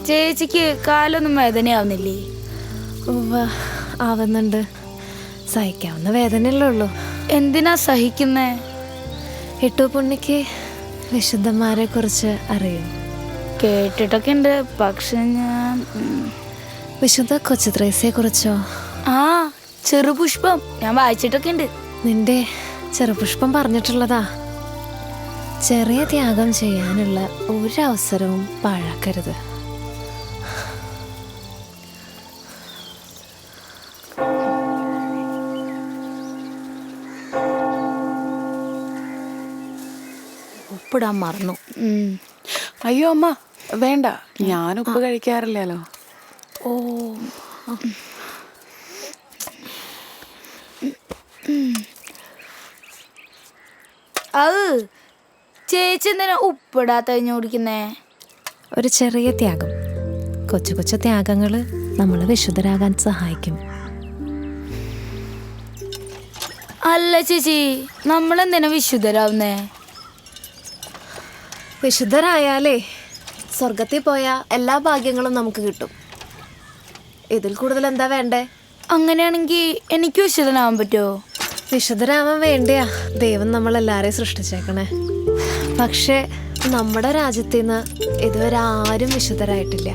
ചേച്ചിക്ക് കാലൊന്നും വേദനയാവുന്നില്ലേ? ആവുന്നുണ്ട്. സഹിക്കാവുന്ന വേദനയല്ലേ ഉള്ളൂ. എന്തിനാ സഹിക്കുന്നേ? എട്ടുപുണ്ണിക്ക് വിശുദ്ധന്മാരെ കുറിച്ച് അറിയും? കേട്ടിട്ടൊക്കെ ഉണ്ട്, പക്ഷെ ഞാൻ വിശുദ്ധ കൊച്ചുത്രേസ്യയെ കുറിച്ചോ? ആ, ചെറുപുഷ്പം ഞാൻ വായിച്ചിട്ടൊക്കെ ഉണ്ട്. നിന്റെ ചെറുപുഷ്പം പറഞ്ഞിട്ടുള്ളതാ. ചെറിയ ത്യാഗം ചെയ്യാനുള്ള ഒരവസരവും പാഴാക്കരുത്. ഉപ്പിടാൻ മറന്നു. അയ്യോ അമ്മ വേണ്ട, ഞാൻ ഉപ്പ് കഴിക്കാറില്ലല്ലോ. ഓ, അത് ചേച്ചി എന്തിനാ ഉപ്പിടാത്ത കഴിഞ്ഞു കുടിക്കുന്നേ? ഒരു ചെറിയ ത്യാഗം, കൊച്ചു കൊച്ചു ത്യാഗങ്ങൾ നമ്മളെ വിശുദ്ധരാകാൻ സഹായിക്കും. അല്ല ചേച്ചി, നമ്മളെന്തിനാ വിശുദ്ധരാവുന്നേ? വിശുദ്ധരായാലേ സ്വർഗത്തിൽ പോയ എല്ലാ ഭാഗ്യങ്ങളും നമുക്ക് കിട്ടും. ഇതിൽ കൂടുതൽ എന്താ വേണ്ടേ? അങ്ങനെയാണെങ്കിൽ എനിക്ക് വിശുദ്ധനാവാൻ പറ്റുമോ? വിശുദ്ധരാവാൻ വേണ്ടിയാ ദൈവം നമ്മളെല്ലാരെയും സൃഷ്ടിച്ചേക്കണേ. പക്ഷേ നമ്മുടെ രാജ്യത്തിൽ നിന്ന് ഇതുവരെ ആരും വിശുദ്ധരായിട്ടില്ല.